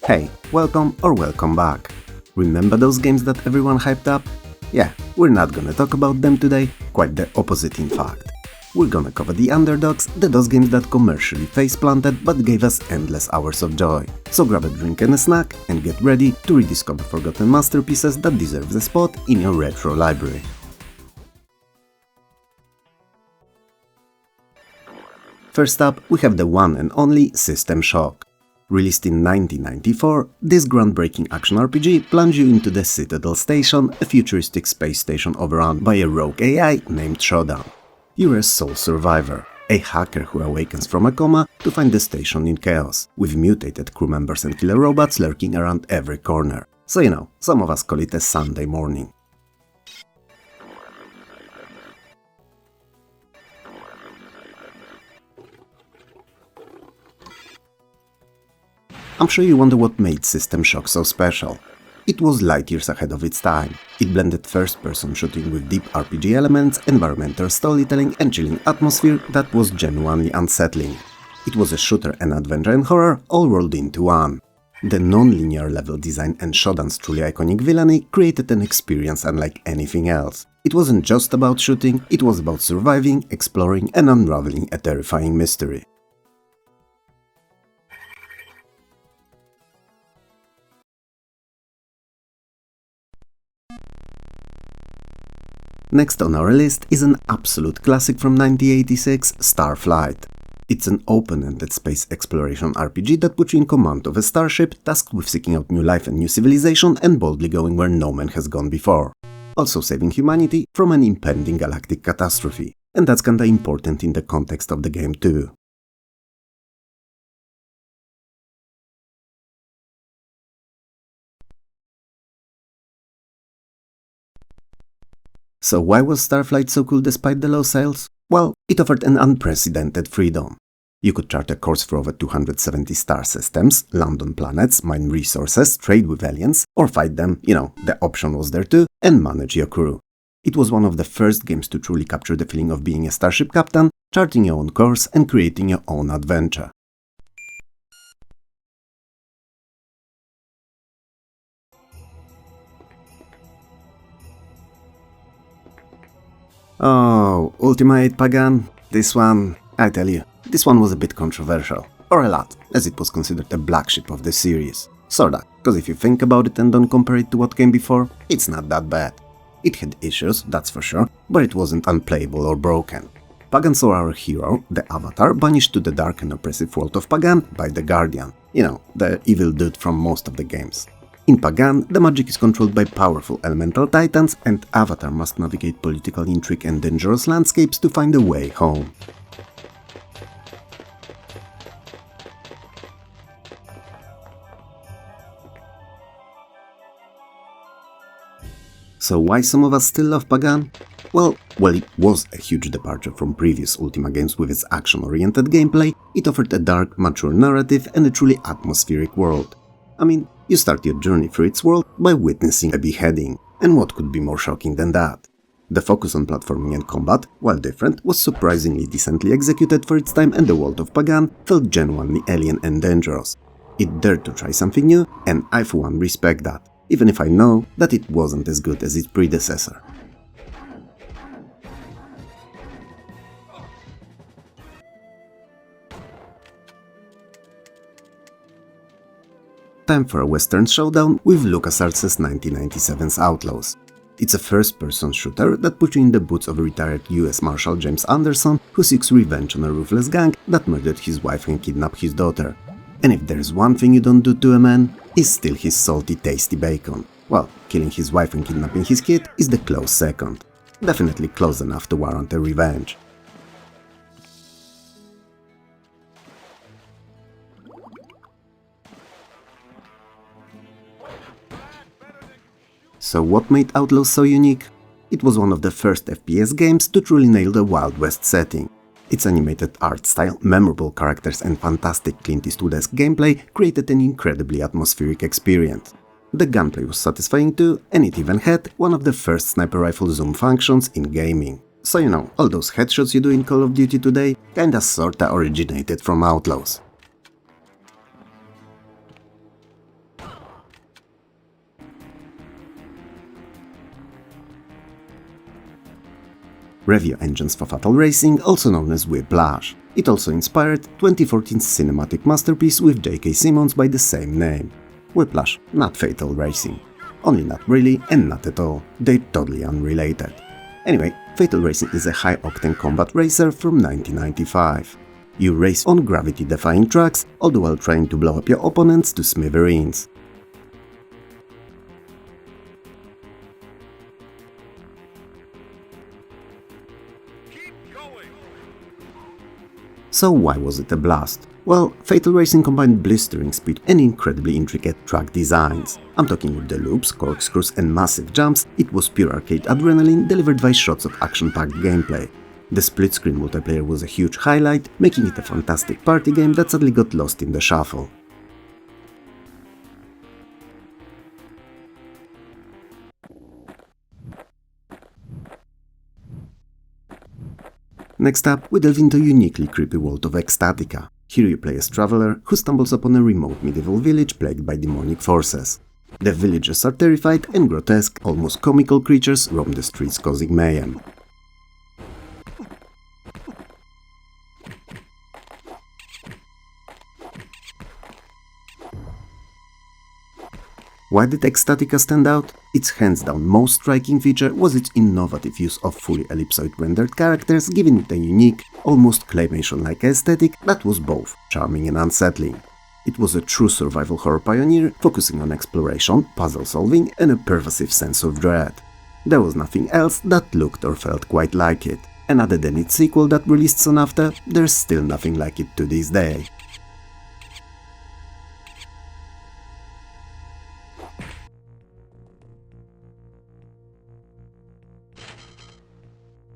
Hey, welcome or welcome back. Remember those games that everyone hyped up? Yeah, we're not gonna talk about them today, quite the opposite in fact. We're gonna cover the underdogs, those games that commercially face-planted but gave us endless hours of joy. So grab a drink and a snack and get ready to rediscover forgotten masterpieces that deserve a spot in your retro library. First up, we have the one and only System Shock. Released in 1994, this groundbreaking action RPG plunged you into the Citadel Station, a futuristic space station overrun by a rogue AI named Shodan. You're a sole survivor, a hacker who awakens from a coma to find the station in chaos, with mutated crew members and killer robots lurking around every corner. So you know, some of us call it a Sunday morning. I'm sure you wonder what made System Shock so special. It was light years ahead of its time. It blended first-person shooting with deep RPG elements, environmental storytelling and chilling atmosphere that was genuinely unsettling. It was a shooter and adventure and horror all rolled into one. The non-linear level design and Shodan's truly iconic villainy created an experience unlike anything else. It wasn't just about shooting, it was about surviving, exploring and unraveling a terrifying mystery. Next on our list is an absolute classic from 1986, Starflight. It's an open-ended space exploration RPG that puts you in command of a starship tasked with seeking out new life and new civilization and boldly going where no man has gone before. Also saving humanity from an impending galactic catastrophe. And that's kinda important in the context of the game too. So why was Starflight so cool despite the low sales? Well, it offered an unprecedented freedom. You could chart a course for over 270 star systems, land on planets, mine resources, trade with aliens, or fight them, the option was there too, and manage your crew. It was one of the first games to truly capture the feeling of being a starship captain, charting your own course and creating your own adventure. Oh, Ultima Pagan? This one, I tell you, this one was a bit controversial. Or a lot, as it was considered a black sheep of the series. Sorta, cause if you think about it and don't compare it to what came before, it's not that bad. It had issues, that's for sure, but it wasn't unplayable or broken. Pagan saw our hero, the Avatar, banished to the dark and oppressive world of Pagan by the Guardian. The evil dude from most of the games. In Pagan, the magic is controlled by powerful elemental titans, and Avatar must navigate political intrigue and dangerous landscapes to find a way home. So why some of us still love Pagan? Well, it was a huge departure from previous Ultima games with its action-oriented gameplay. It offered a dark, mature narrative and a truly atmospheric world. I mean, you start your journey through its world by witnessing a beheading, and what could be more shocking than that? The focus on platforming and combat, while different, was surprisingly decently executed for its time, and the world of Pagan felt genuinely alien and dangerous. It dared to try something new, and I for one respect that, even if I know that it wasn't as good as its predecessor. Time for a western showdown with LucasArts' 1997's Outlaws. It's a first-person shooter that puts you in the boots of retired US Marshal James Anderson, who seeks revenge on a ruthless gang that murdered his wife and kidnapped his daughter. And if there's one thing you don't do to a man, it's steal his salty, tasty bacon. Well, killing his wife and kidnapping his kid is the close second. Definitely close enough to warrant a revenge. So what made Outlaws so unique? It was one of the first FPS games to truly nail the Wild West setting. Its animated art style, memorable characters and fantastic Clint Eastwood-esque gameplay created an incredibly atmospheric experience. The gunplay was satisfying too, and it even had one of the first sniper rifle zoom functions in gaming. So all those headshots you do in Call of Duty today kinda sorta originated from Outlaws. review engines for Fatal Racing, also known as Whiplash. It also inspired 2014's cinematic masterpiece with J.K. Simmons by the same name. Whiplash, not Fatal Racing. Only not really and not at all, they're totally unrelated. Anyway, Fatal Racing is a high-octane combat racer from 1995. You race on gravity-defying tracks, all the while trying to blow up your opponents to smithereens. So why was it a blast? Well, Fatal Racing combined blistering speed and incredibly intricate track designs. I'm talking with the loops, corkscrews and massive jumps. It was pure arcade adrenaline delivered by shots of action-packed gameplay. The split-screen multiplayer was a huge highlight, making it a fantastic party game that sadly got lost in the shuffle. Next up, we delve into a uniquely creepy world of Ecstatica. Here you play as traveler who stumbles upon a remote medieval village plagued by demonic forces. The villagers are terrified and grotesque, almost comical creatures roam the streets causing mayhem. Why did Ecstatica stand out? Its hands-down most striking feature was its innovative use of fully ellipsoid-rendered characters, giving it a unique, almost claymation-like aesthetic that was both charming and unsettling. It was a true survival horror pioneer, focusing on exploration, puzzle-solving, and a pervasive sense of dread. There was nothing else that looked or felt quite like it, and other than its sequel that released soon after, there's still nothing like it to this day.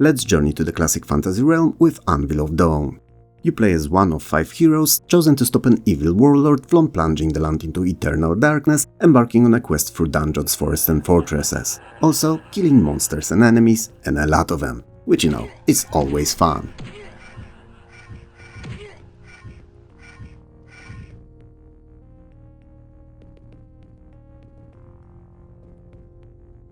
Let's journey to the classic fantasy realm with Anvil of Dawn. You play as one of 5 heroes chosen to stop an evil warlord from plunging the land into eternal darkness, embarking on a quest through dungeons, forests and fortresses. Also, killing monsters and enemies, and a lot of them, which you know, is always fun.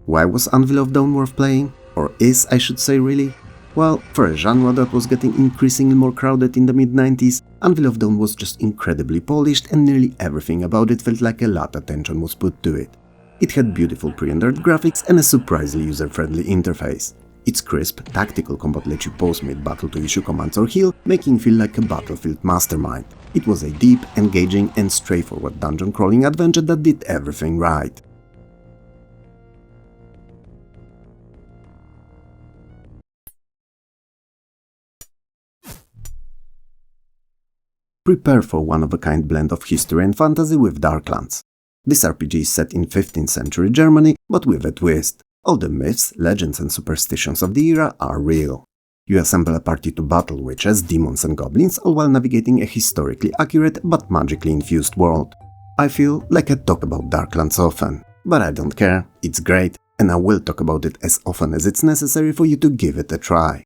Why was Anvil of Dawn worth playing? Or is, I should say, really? Well, for a genre that was getting increasingly more crowded in the mid-90s, Anvil of Dawn was just incredibly polished and nearly everything about it felt like a lot of attention was put to it. It had beautiful pre-rendered graphics and a surprisingly user-friendly interface. Its crisp, tactical combat let you pause mid-battle to issue commands or heal, making you feel like a battlefield mastermind. It was a deep, engaging and straightforward dungeon crawling adventure that did everything right. Prepare for one-of-a-kind blend of history and fantasy with Darklands. This RPG is set in 15th century Germany, but with a twist. All the myths, legends and superstitions of the era are real. You assemble a party to battle witches, demons and goblins, all while navigating a historically accurate but magically infused world. I feel like I talk about Darklands often, but I don't care, it's great, and I will talk about it as often as it's necessary for you to give it a try.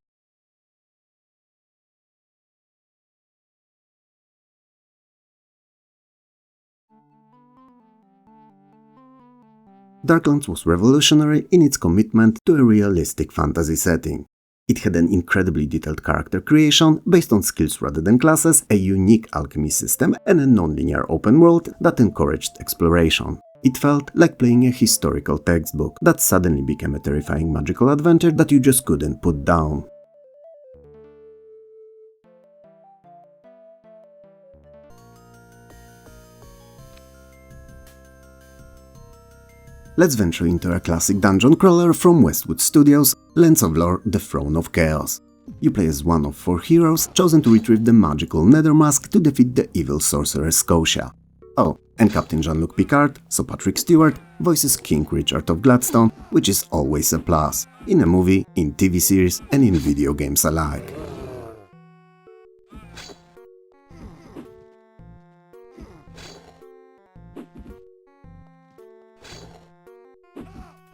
Darklands was revolutionary in its commitment to a realistic fantasy setting. It had an incredibly detailed character creation based on skills rather than classes, a unique alchemy system, and a non-linear open world that encouraged exploration. It felt like playing a historical textbook that suddenly became a terrifying magical adventure that you just couldn't put down. Let's venture into a classic dungeon crawler from Westwood Studios, Lands of Lore: The Throne of Chaos. You play as one of 4 heroes chosen to retrieve the magical Nether Mask to defeat the evil sorcerer Scotia. Oh, and Captain Jean-Luc Picard, so Patrick Stewart, voices King Richard of Gladstone, which is always a plus, in a movie, in TV series and in video games alike.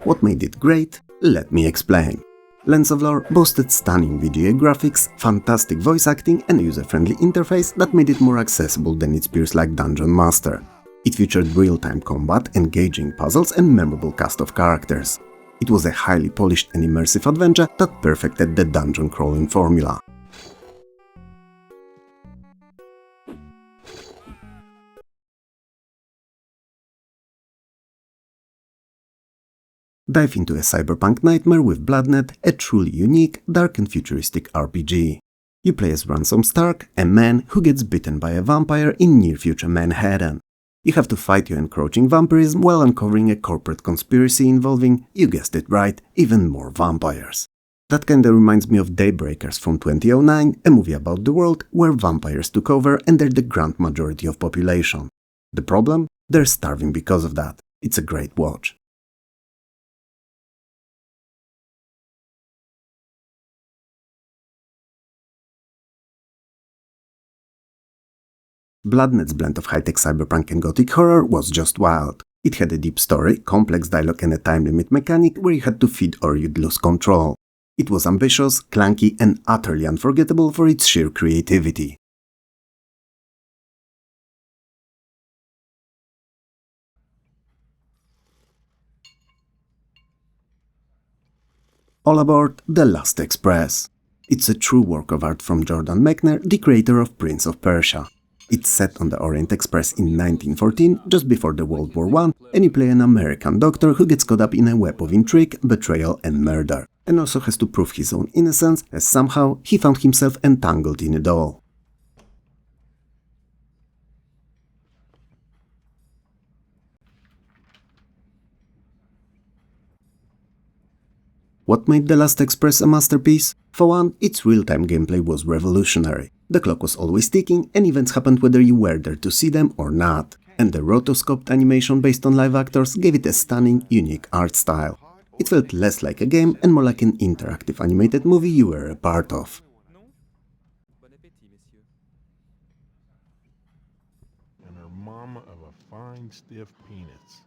What made it great? Let me explain. Lands of Lore boasted stunning VGA graphics, fantastic voice acting and a user-friendly interface that made it more accessible than its peers like Dungeon Master. It featured real-time combat, engaging puzzles and memorable cast of characters. It was a highly polished and immersive adventure that perfected the dungeon crawling formula. Dive into a cyberpunk nightmare with Bloodnet, a truly unique, dark and futuristic RPG. You play as Ransom Stark, a man who gets bitten by a vampire in near-future Manhattan. You have to fight your encroaching vampirism while uncovering a corporate conspiracy involving, you guessed it right, even more vampires. That kinda reminds me of Daybreakers from 2009, a movie about the world where vampires took over and they're the grand majority of population. The problem? They're starving because of that. It's a great watch. Bloodnet's blend of high-tech cyberpunk and gothic horror was just wild. It had a deep story, complex dialogue and a time limit mechanic where you had to feed or you'd lose control. It was ambitious, clunky and utterly unforgettable for its sheer creativity. All aboard The Last Express. It's a true work of art from Jordan Mechner, the creator of Prince of Persia. It's set on the Orient Express in 1914, just before the World War I, and you play an American doctor who gets caught up in a web of intrigue, betrayal and murder, and also has to prove his own innocence, as somehow he found himself entangled in it all. What made The Last Express a masterpiece? For one, its real-time gameplay was revolutionary. The clock was always ticking and events happened whether you were there to see them or not. And the rotoscoped animation based on live actors gave it a stunning, unique art style. It felt less like a game and more like an interactive animated movie you were a part of. And her mama of a fine, stiff penis.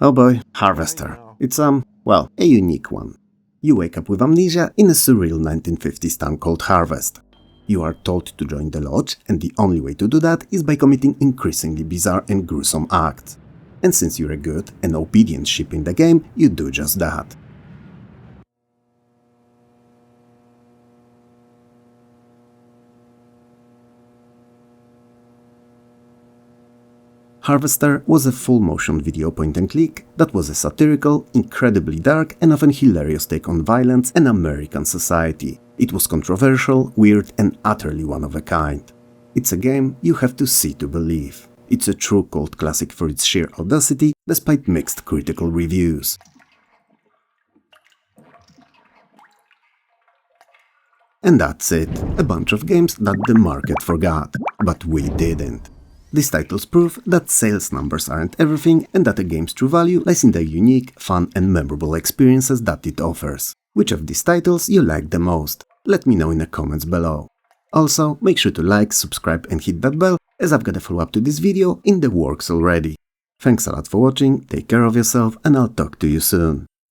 Oh boy, Harvester. It's well, a unique one. You wake up with amnesia in a surreal 1950s town called Harvest. You are told to join the lodge, and the only way to do that is by committing increasingly bizarre and gruesome acts. And since you're a good and obedient ship in the game, you do just that. Harvester was a full-motion video point-and-click that was a satirical, incredibly dark and often hilarious take on violence and American society. It was controversial, weird and utterly one of a kind. It's a game you have to see to believe. It's a true cult classic for its sheer audacity, despite mixed critical reviews. And that's it, a bunch of games that the market forgot, but we didn't. These titles prove that sales numbers aren't everything and that a game's true value lies in the unique, fun and memorable experiences that it offers. Which of these titles you like the most? Let me know in the comments below. Also, make sure to like, subscribe and hit that bell, as I've got a follow-up to this video in the works already. Thanks a lot for watching, take care of yourself and I'll talk to you soon.